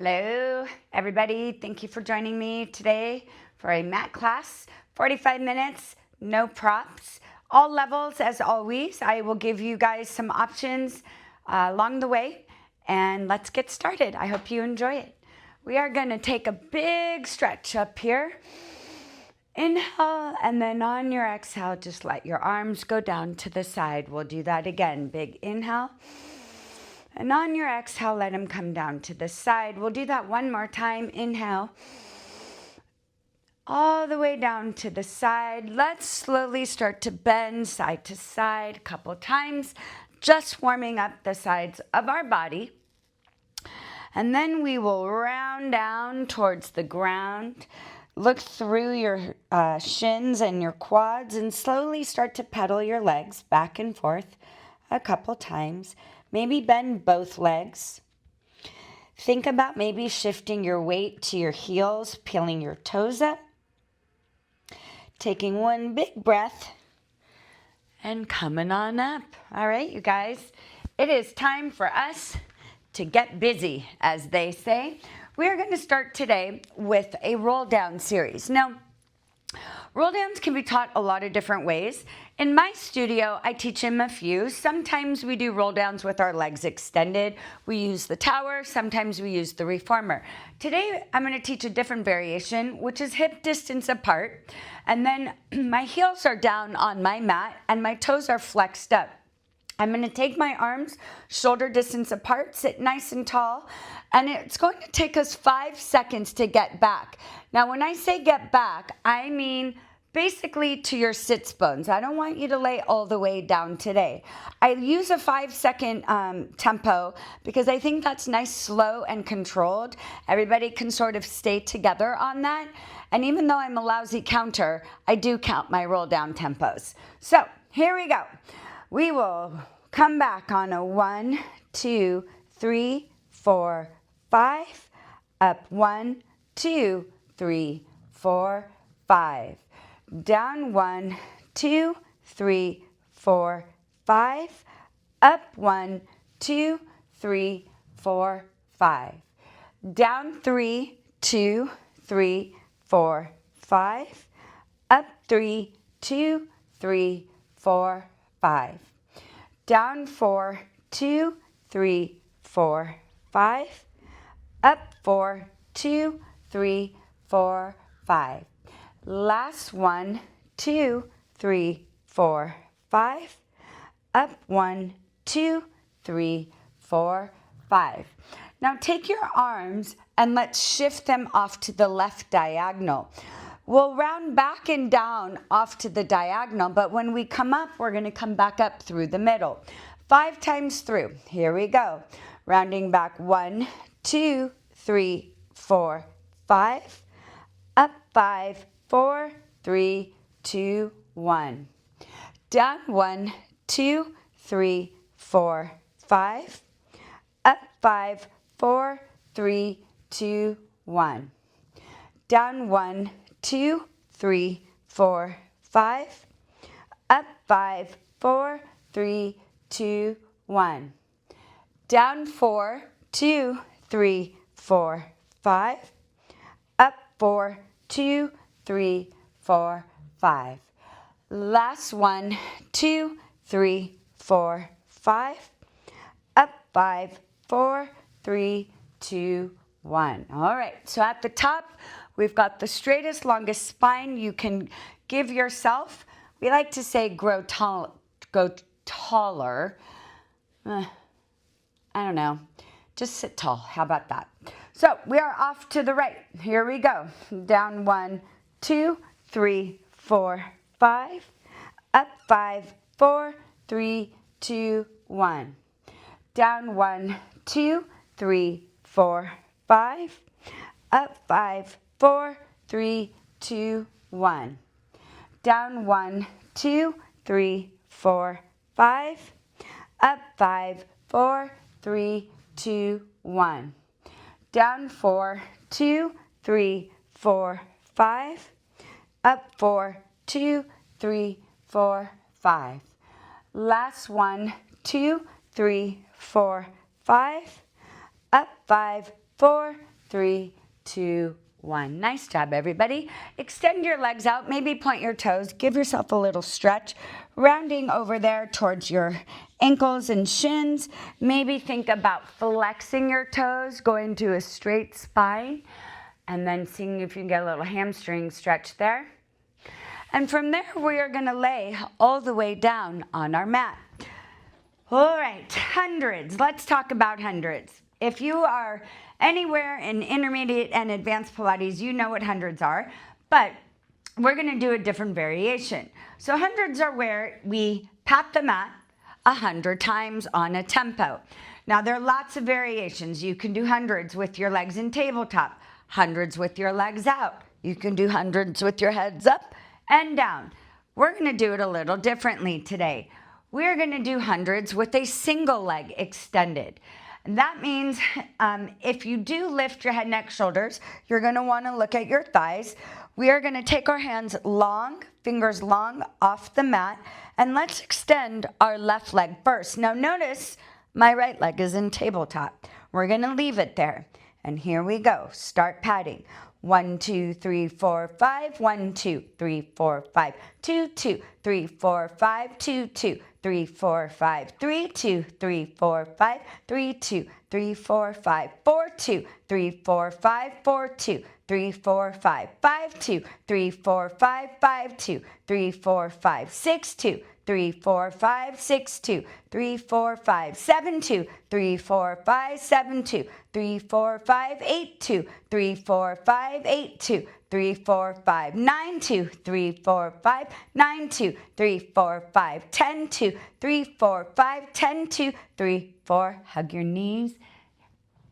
Hello, everybody. Thank you for joining me today for a mat class. 45 minutes, no props, all levels as always. I will give you guys some options along the way, and let's get started. I hope you enjoy it. We are going to take a big stretch up here. Inhale, and then on your exhale, just let your arms go down to the side. We'll do that again. Big inhale. And on your exhale, let them come down to the side. We'll do that one more time. Inhale. All the way down to the side. Let's slowly start to bend side to side a couple times. Just warming up the sides of our body. And then we will round down towards the ground. Look through your shins and your quads and slowly start to pedal your legs back and forth a couple times. Maybe bend both legs. Think about maybe shifting your weight to your heels, peeling your toes up. Taking one big breath and coming on up. All right, you guys, it is time for us to get busy, as they say. We are going to start today with a roll down series. Now, roll downs can be taught a lot of different ways. In my studio, I teach them a few. Sometimes we do roll downs with our legs extended. We use the tower. Sometimes we use the reformer. Today, I'm going to teach a different variation, which is hip distance apart. And then my heels are down on my mat and my toes are flexed up. I'm going to take my arms shoulder distance apart, sit nice and tall, and it's going to take us 5 seconds to get back. Now, when I say get back, I mean basically to your sits bones. I don't want you to lay all the way down today. I use a 5-second tempo because I think that's nice, slow, and controlled. Everybody can sort of stay together on that. And even though I'm a lousy counter, I do count my roll down tempos. So here we go. We will come back on a 1, 2, 3, 4, 5. Up 1, 2, 3, 4, 5. Down 1, 2, 3, 4, 5. Up 1, 2, 3, 4, 5. Down 3, 2, 3, 4, 5. Up 3, 2, 3, 4, 5. Down 4, 2, 3, 4, 5. Up 4, 2, 3, 4, 5. Last 1, 2, 3, 4, 5. Up 1, 2, 3, 4, 5. Now take your arms and let's shift them off to the left diagonal. We'll round back and down off to the diagonal, but when we come up, we're going to come back up through the middle. 5 times through. Here we go. Rounding back 1, 2, 3, 4, 5. Up 5, 4, 3, 2, 1. Down 1, 2, 3, 4, 5. Up 5, 4, 3, 2, 1. Down 1, 2, 3, 4, 5. Up 5, 4, 3, 2, 1. Down 4, 2, 3, 4, 5. Up 4, 2, 3, 4, 5. Last 1, 2, 3, 4, 5. Up 5, 4, 3, 2, 1. All right, so at the top, we've got the straightest, longest spine you can give yourself. We like to say go taller. I don't know. Just sit tall. How about that? So we are off to the right. Here we go. Down 1, 2, 3, 4, 5. Up 5, 4, 3, 2, 1. Down 1, 2, 3, 4, 5. Up 5, 4, 3, 2, 1. Down 1, 2, 3, 4, 5. Up 5, 4, 3, 2, 1. Down 4, 2, 3, 4, 5. Up 4, 2, 3, 4, 5. Last 1, 2, 3, 4, 5. Up 5, 4, 3, 2, 1. Nice job, everybody. Extend your legs out, maybe point your toes, give yourself a little stretch, rounding over there towards your ankles and shins. Maybe think about flexing your toes, going to a straight spine, and then seeing if you can get a little hamstring stretch there. And from there, we are going to lay all the way down on our mat. All right, hundreds. Let's talk about hundreds. If you are anywhere in intermediate and advanced Pilates, you know what hundreds are, but we're going to do a different variation. So hundreds are where we pat the mat 100 times on a tempo. Now, there are lots of variations. You can do hundreds with your legs in tabletop, hundreds with your legs out. You can do hundreds with your heads up and down. We're going to do it a little differently today. We're going to do hundreds with a single leg extended. And that means if you do lift your head, neck, shoulders, you're going to want to look at your thighs. We are going to take our hands long, fingers long off the mat, and let's extend our left leg first. Now notice my right leg is in tabletop. We're going to leave it there. And here we go. Start patting. 1, 2, 3, 4, 5. 1, 2, 3, 4, 5. 2, 2, 3, 4, 5. 2, 2, 3, 4, 5. 3, 2, 3, 4, 5. 3, 2, 3, 4, 5. 4, 2, 3, 4, 5. 4, 2, 3, 4, 5. 5, 2, 3, 4, 5. 5, 2, 3, 4, 5. 6, 2, 3, 4, 5. 6, 2, 3, 4, 5. 7, 2, 3, 4, 5. 7, 2, 3, 4, 5. 8, 2, 3, 4, 5. 8, 2, 3, 4, 5. 9, 2, 3, 4, 5. 9, 2, 3, 4, 5. 10, 2, 3, 4, 5. 10, 2, 3, 4. Hug your knees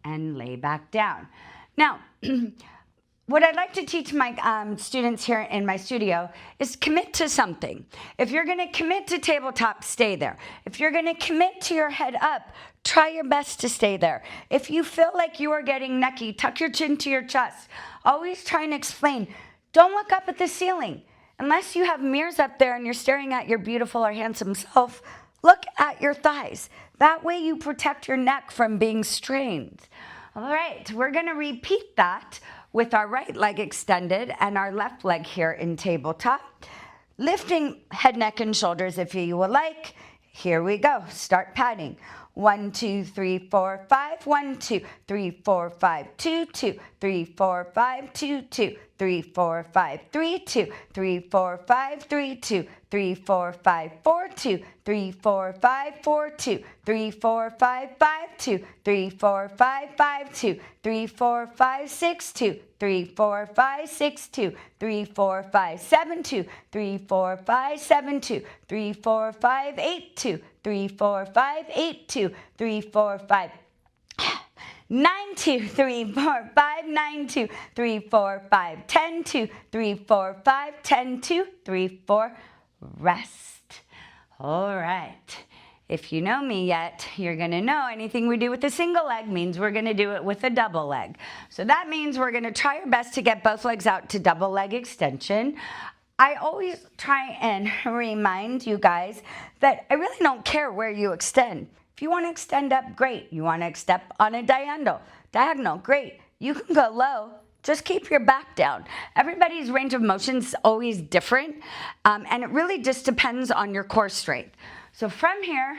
and lay back down. Now, what I'd like to teach my students here in my studio is commit to something. If you're going to commit to tabletop, stay there. If you're going to commit to your head up, try your best to stay there. If you feel like you are getting necky, tuck your chin to your chest. Always try and explain. Don't look up at the ceiling. Unless you have mirrors up there and you're staring at your beautiful or handsome self, look at your thighs. That way you protect your neck from being strained. All right, we're going to repeat that with our right leg extended and our left leg here in tabletop. Lifting head, neck, and shoulders if you would like. Here we go. Start patting. 1, 2, 3, 4, 5. 1, 2, 3, 4, 5. 2, 2, 3, 4, 5. 2, 2, 3, 4, 5. 3, 2, 3, 4, 5. 3, 2, 3, 4, 5. 4, 2, 3, 4, 5. 4, 2, 3, 4, 5. 5, 2, 3, 4, 5. 5, 2, 3, 4, 5. 6, 2, 3, 4, 5. 6, 2, 3, 4, 5. 7, 2, 3, 4, 5. 7, 2, 3, 4, 5. 8, 2, 3, 4, 5. 8, 2, 3, 4, 5. 9, 2, 3, 4, 5. 9, 2, 3, 4, 5. 10, 2, 3, 4, 5. 10, 2, 3, 4. Rest. All right. If you know me yet, you're going to know anything we do with a single leg means we're going to do it with a double leg. So that means we're going to try our best to get both legs out to double leg extension. I always try and remind you guys that I really don't care where you extend. If you want to extend up, great. You want to step on a diagonal, great. You can go low. Just keep your back down. Everybody's range of motion is always different, and it really just depends on your core strength. So from here,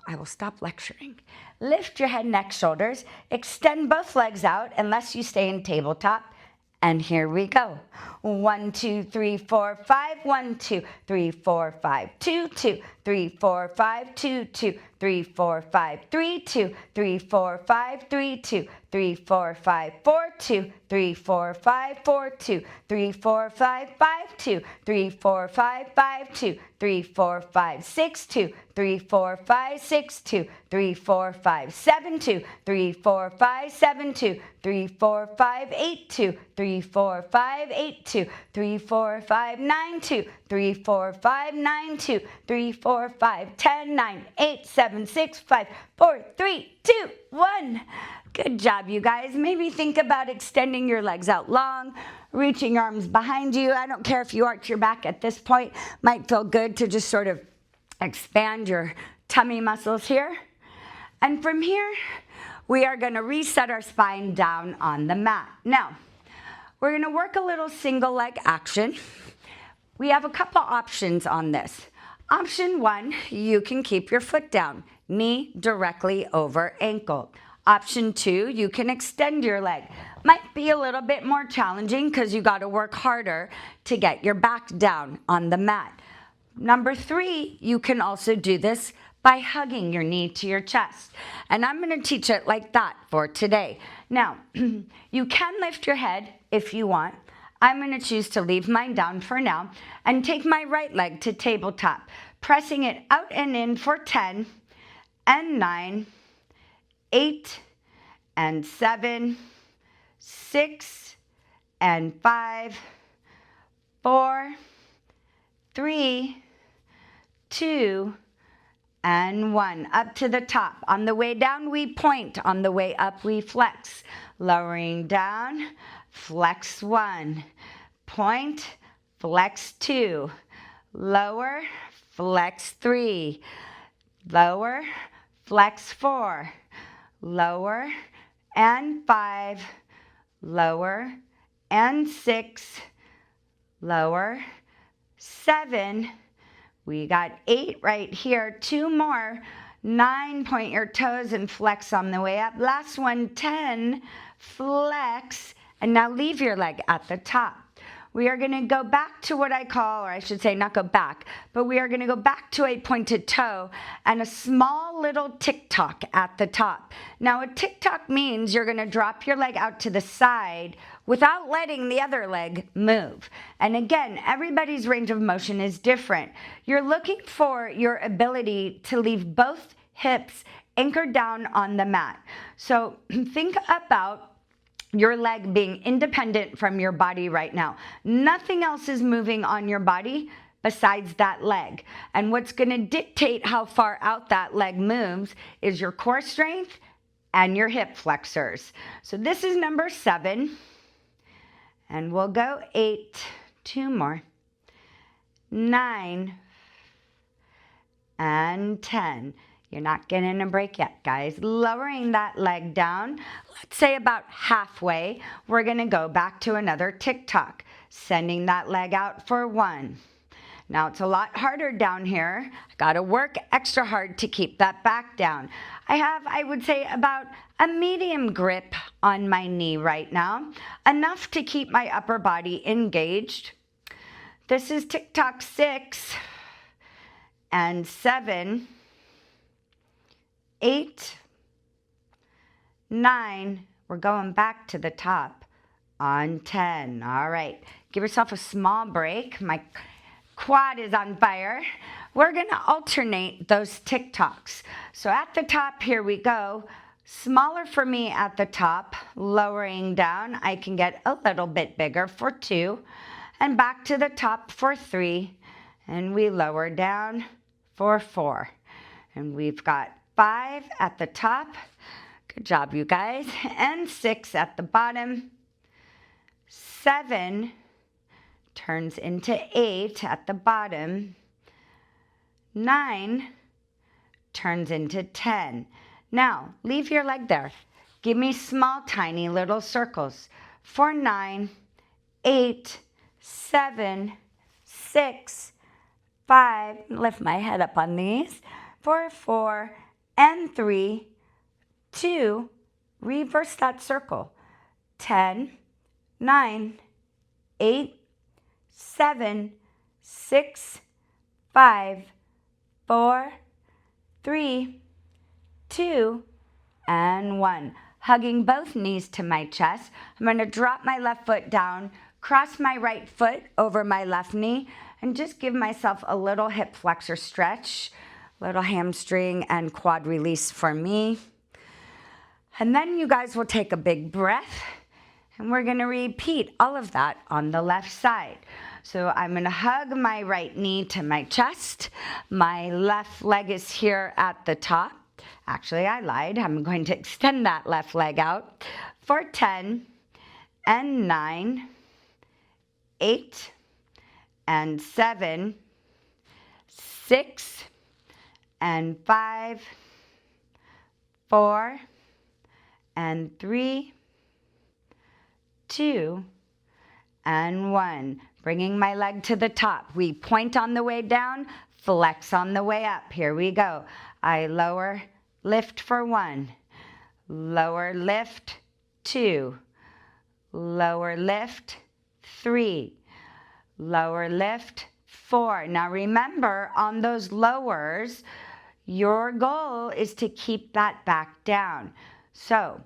I will stop lecturing. Lift your head, neck, shoulders. Extend both legs out unless you stay in tabletop. And here we go. 1, 2, 3, 4, 5. 1, 2, 3, 4, 5. 2, 2, 3, 4, 5. 2, 2, 3, 4, 5. 3, 2, 3, 4, 5. 3, 2, 3, 4, 5. 4, 2, 3, 4, 5. 4, 2, 3, 4, 5. 5, 2, 3, 4, 5. 5, 2, 3, 4, 5. 6, 2, 3, 4, 5. 6, 2, 3, 4, 5. 7, 2, 3, 4, 5. 7, 2, 3, 4, 5. 8, 2, 3, 4, 5. 8, 2, 3, 4, 5. 9, 2, 3, 4, 5. 9, 2, 3, 4, 5. 10, 9, 8, 7, 6, 5, 4, 3, 2, 1. Good job, you guys. Maybe think about extending your legs out long, reaching your arms behind you. I don't care if you arch your back at this point. Might feel good to just sort of expand your tummy muscles here. And from here, we are going to reset our spine down on the mat. Now, we're going to work a little single leg action. We have a couple options on this. Option 1, you can keep your foot down, knee directly over ankle. Option 2, you can extend your leg. Might be a little bit more challenging because you got to work harder to get your back down on the mat. Number 3, you can also do this by hugging your knee to your chest. And I'm going to teach it like that for today. Now, you can lift your head if you want. I'm going to choose to leave mine down for now and take my right leg to tabletop, pressing it out and in for 10 and 9, 8 and 7, 6 and 5, 4, 3, 2, and 1. Up to the top. On the way down, we point. On the way up, we flex. Lowering down, flex 1. Point, flex 2. Lower, flex 3. Lower, flex 4. Lower and 5. Lower and 6. Lower, 7. We got 8 right here. 2 more. 9, point your toes and flex on the way up. Last one, 10, flex. And now leave your leg at the top. We are going to go back to what I call, or I should say not go back, but we are going to go back to a pointed toe and a small little tick-tock at the top. Now a tick-tock means you're going to drop your leg out to the side without letting the other leg move. And again, everybody's range of motion is different. You're looking for your ability to leave both hips anchored down on the mat. So think about your leg being independent from your body right now. Nothing else is moving on your body besides that leg. And what's going to dictate how far out that leg moves is your core strength and your hip flexors. So this is number 7. And we'll go 8, 2 more, 9, and 10. You're not getting a break yet, guys. Lowering that leg down, let's say about halfway, we're gonna go back to another tick-tock, sending that leg out for 1. Now it's a lot harder down here. I gotta work extra hard to keep that back down. I have, I would say, about a medium grip on my knee right now, enough to keep my upper body engaged. This is tick-tock 6 and 7, 8, 9, we're going back to the top on 10. All right, give yourself a small break. My quad is on fire. We're gonna alternate those tick-tocks. So at the top, here we go. Smaller for me at the top, lowering down. I can get a little bit bigger for 2, and back to the top for 3, and we lower down for 4. And we've got 5 at the top. Good job, you guys. And 6 at the bottom. 7 turns into 8 at the bottom. 9 turns into 10. Now, leave your leg there. Give me small, tiny little circles. For 9, 8, 7, 6, 5. Lift my head up on these. For 4, and 3, 2, reverse that circle. 10, 9, 8, 7, 6, 5, 4, 3, 2, and 1. Hugging both knees to my chest. I'm going to drop my left foot down, cross my right foot over my left knee, and just give myself a little hip flexor stretch. Little hamstring and quad release for me. And then you guys will take a big breath, and we're gonna repeat all of that on the left side. So I'm gonna hug my right knee to my chest. My left leg is here at the top. Actually, I lied. I'm going to extend that left leg out for 10 and 9, 8 and 7, 6 and 5, 4, and 3, 2, and 1. Bringing my leg to the top. We point on the way down, flex on the way up. Here we go. I lower, lift for 1. Lower, lift, 2. Lower, lift, 3. Lower, lift, 4. Now remember, on those lowers, your goal is to keep that back down. So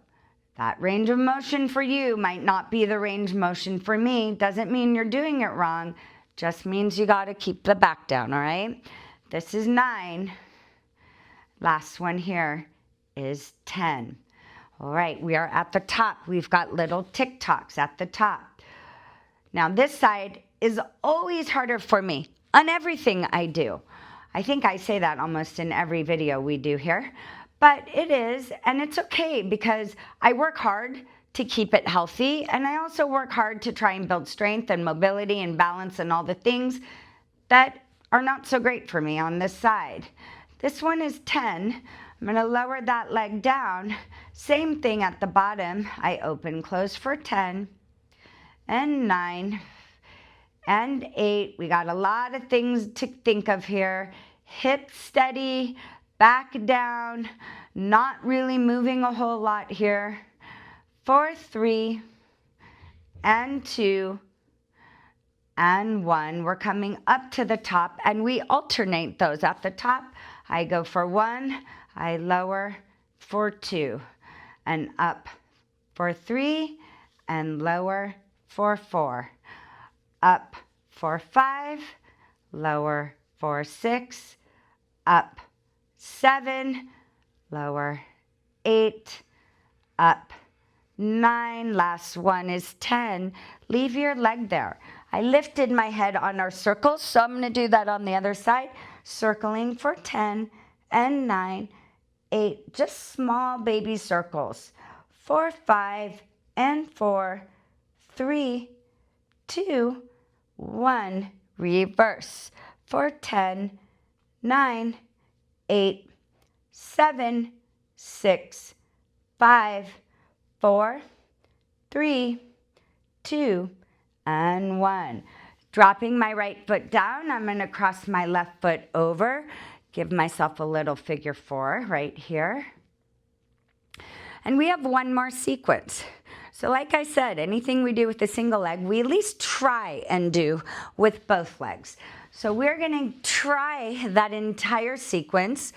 that range of motion for you might not be the range of motion for me. Doesn't mean you're doing it wrong. Just means you got to keep the back down, all right? This is 9. Last one here is 10. All right, we are at the top. We've got little tick-tocks at the top. Now this side is always harder for me on everything I do. I think I say that almost in every video we do here, but it is, and it's okay because I work hard to keep it healthy, and I also work hard to try and build strength and mobility and balance and all the things that are not so great for me on this side. This one is 10. I'm going to lower that leg down. Same thing at the bottom. I open, close for 10 and 9 and 8. We got a lot of things to think of here. Hip steady, back down, not really moving a whole lot here. 4, 3, and 2, and 1. We're coming up to the top, and we alternate those. At the top, I go for 1, I lower for 2, and up for 3, and lower for 4. Up for 5, lower for 6, up 7, lower 8, up 9. Last one is 10. Leave your leg there. I lifted my head on our circles, so I'm going to do that on the other side. Circling for 10 and 9, 8. Just small baby circles. 4, 5, and 4, 3, 2, 1. Reverse for 10, 9, 8, 7, 6, 5, 4, 3, 2, and 1. Dropping my right foot down, I'm going to cross my left foot over. Give myself a little figure 4 right here. And we have one more sequence. So like I said, anything we do with a single leg, we at least try and do with both legs. So we're going to try that entire sequence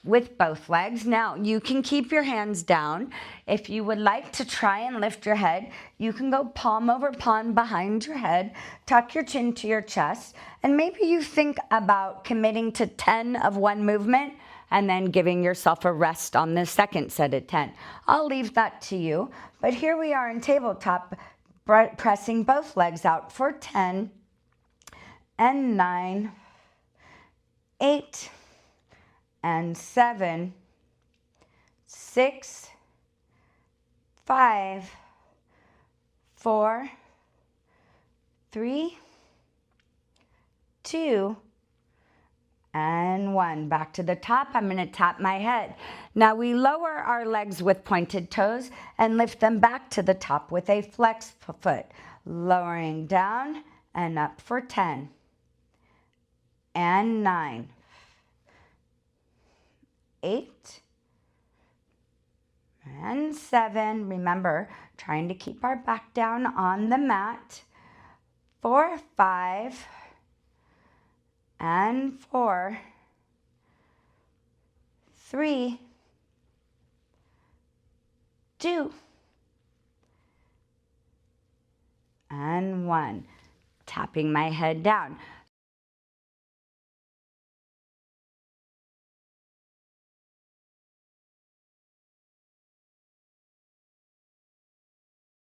with both legs. Now, you can keep your hands down. If you would like to try and lift your head, you can go palm over palm behind your head, tuck your chin to your chest, and maybe you think about committing to 10 of one movement and then giving yourself a rest on the second set of 10. I'll leave that to you. But here we are in tabletop, pressing both legs out for 10 and 9, 8, and 7, 6, 5, 4, 3, 2, and 1. Back to the top. I'm going to tap my head. Now we lower our legs with pointed toes and lift them back to the top with a flex foot. Lowering down and up for 10 and 9, 8, and 7. Remember, trying to keep our back down on the mat. 4, 5, and 4, 3, 2, and 1. Tapping my head down.